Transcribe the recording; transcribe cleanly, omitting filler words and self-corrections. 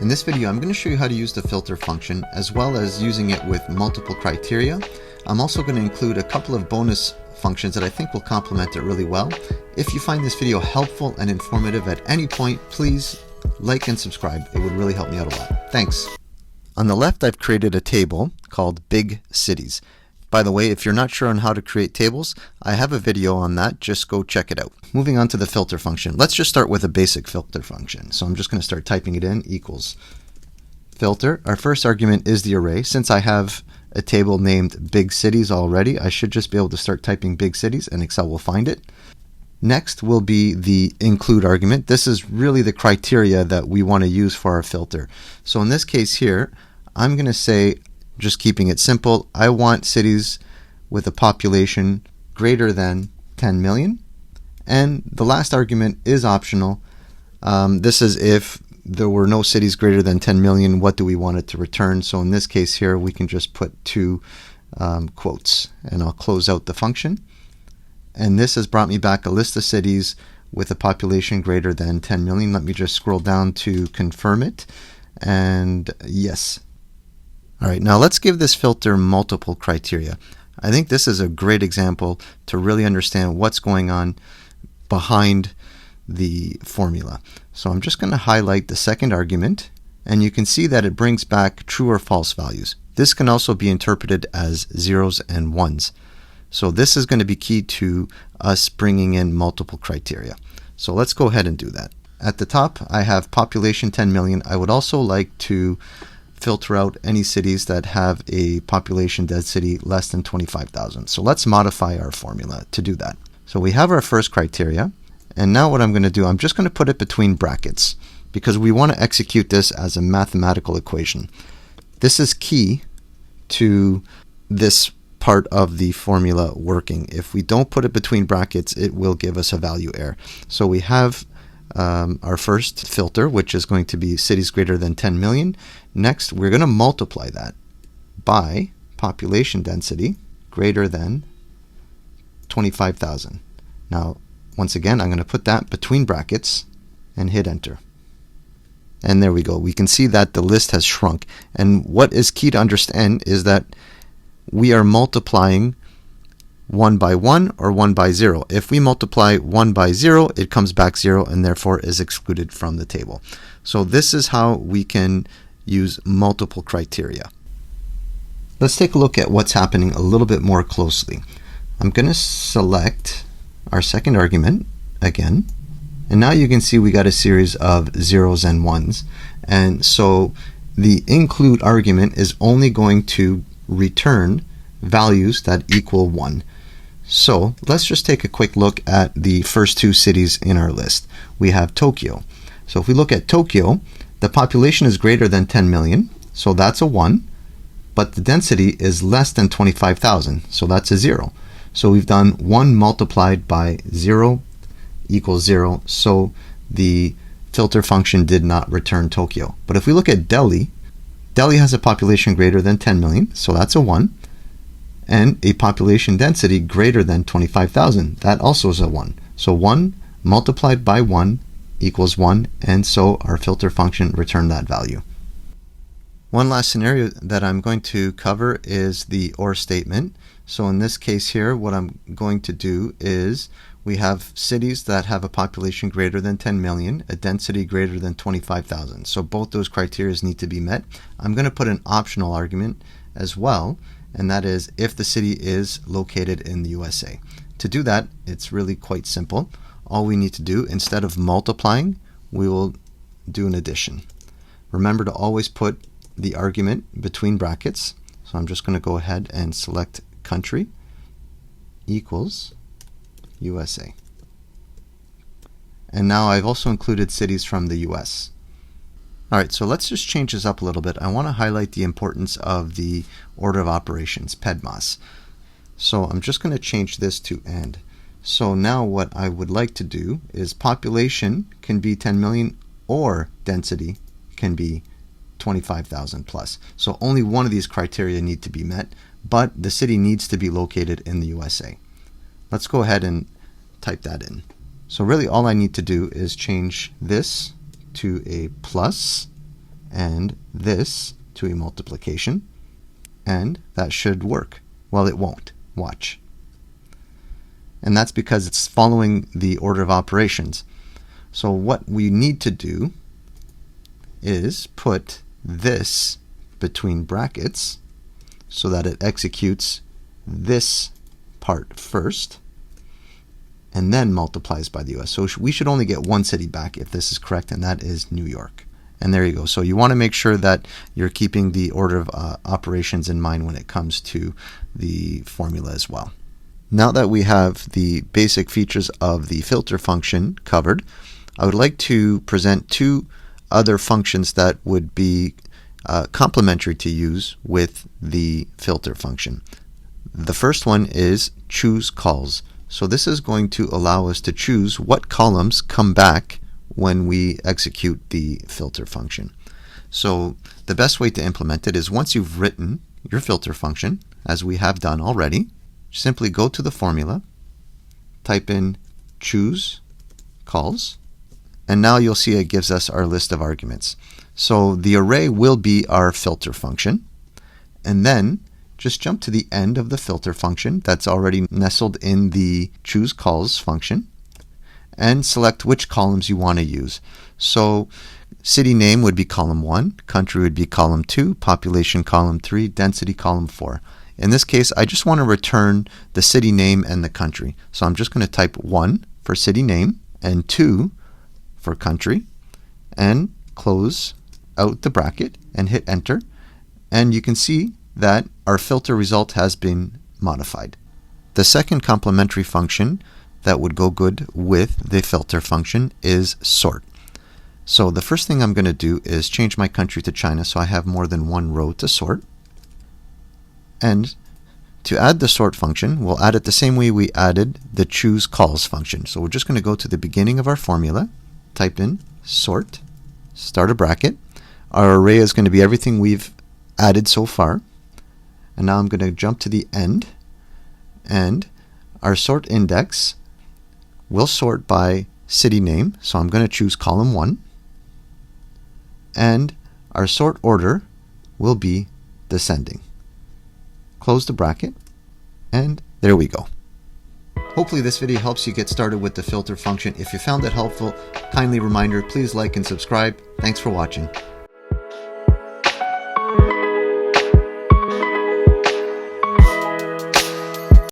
In this video, I'm going to show you how to use the filter function as well as using it with multiple criteria. I'm also going to include a couple of bonus functions that I think will complement it really well. If you find this video helpful and informative at any point, please like and subscribe. It would really help me out a lot. Thanks. On the left, I've created a table called Big Cities. By the way, if you're not sure on how to create tables, I have a video on that. Just go check it out. Moving on to the filter function. Let's just start with a basic filter function. So I'm just going to start typing it in, equals filter. Our first argument is the array. Since I have a table named Big Cities already, I should just be able to start typing Big Cities and Excel will find it. Next will be the include argument. This is really the criteria that we want to use for our filter. So in this case here, I'm going to say, just keeping it simple, I want cities with a population greater than 10 million. And the last argument is optional. This is if there were no cities greater than 10 million, what do we want it to return? So in this case here, we can just put two quotes, and I'll close out the function. And this has brought me back a list of cities with a population greater than 10 million. Let me just scroll down to confirm it. And yes. All right, now let's give this filter multiple criteria. I think this is a great example to really understand what's going on behind the formula. So I'm just going to highlight the second argument, and you can see that it brings back true or false values. This can also be interpreted as zeros and ones. So this is going to be key to us bringing in multiple criteria. So let's go ahead and do that. At the top, I have population 10 million. I would also like to filter out any cities that have a population density less than 25,000. So let's modify our formula to do that. So we have our first criteria, and now what I'm going to do, I'm just going to put it between brackets because we want to execute this as a mathematical equation. This is key to this part of the formula working. If we don't put it between brackets, it will give us a value error. So we have our first filter, which is going to be cities greater than 10 million. Next, we're going to multiply that by population density greater than 25,000. Now, once again, I'm going to put that between brackets and hit enter. And there we go. We can see that the list has shrunk. And what is key to understand is that we are multiplying 1 by 1 or 1 by 0. If we multiply 1 by 0, it comes back 0 and therefore is excluded from the table. So this is how we can use multiple criteria. Let's take a look at what's happening a little bit more closely. I'm going to select our second argument again, and now you can see we got a series of zeros and ones. And so the include argument is only going to return values that equal 1. So let's just take a quick look at the first two cities in our list. We have Tokyo. So if we look at Tokyo, the population is greater than 10 million, so that's a 1, but the density is less than 25,000, so that's a 0. So we've done 1 multiplied by 0 equals 0, so the filter function did not return Tokyo. But if we look at Delhi, Delhi has a population greater than 10 million, so that's a 1, and a population density greater than 25,000. That also is a 1. So 1 multiplied by 1 equals 1, and so our filter function returned that value. One last scenario that I'm going to cover is the OR statement. So in this case here, what I'm going to do is we have cities that have a population greater than 10 million, a density greater than 25,000. So both those criteria need to be met. I'm going to put an optional argument as well, and that is if the city is located in the USA. To do that, it's really quite simple. All we need to do, instead of multiplying, we will do an addition. Remember to always put the argument between brackets. So I'm just going to go ahead and select country equals USA. And now I've also included cities from the US. Alright, so let's just change this up a little bit. I want to highlight the importance of the order of operations, PEDMOS. So I'm just going to change this to AND. So now what I would like to do is population can be 10 million or density can be 25,000 plus. So only one of these criteria need to be met, but the city needs to be located in the USA. Let's go ahead and type that in. So really all I need to do is change this to a plus and this to a multiplication, and that should work. Well, it won't. Watch. And that's because it's following the order of operations. So what we need to do is put this between brackets so that it executes this part first and then multiplies by the US. So we should only get one city back if this is correct, and that is New York. And there you go. So you want to make sure that you're keeping the order of operations in mind when it comes to the formula as well. Now that we have the basic features of the filter function covered, I would like to present two other functions that would be complementary to use with the filter function. The first one is CHOOSECOLS. So this is going to allow us to choose what columns come back when we execute the filter function. So the best way to implement it is once you've written your filter function, as we have done already, simply go to the formula, type in CHOOSECOLS, and now you'll see it gives us our list of arguments. So the array will be our filter function, and then just jump to the end of the filter function that's already nestled in the CHOOSECOLS function and select which columns you want to use. So city name would be column 1, country would be column 2, population column 3, density column 4. In this case, I just want to return the city name and the country. So I'm just going to type 1 for city name and 2 for country and close out the bracket and hit enter. And you can see that our filter result has been modified. The second complementary function that would go good with the filter function is sort. So the first thing I'm going to do is change my country to China so I have more than one row to sort. And to add the sort function, we'll add it the same way we added the CHOOSECOLS function. So we're just going to go to the beginning of our formula, type in sort, start a bracket. Our array is going to be everything we've added so far. And now I'm going to jump to the end, and our sort index will sort by city name. So I'm going to choose column 1. And our sort order will be descending. Close the bracket, and there we go. Hopefully this video helps you get started with the filter function. If you found it helpful, kindly reminder, please like and subscribe. Thanks for watching.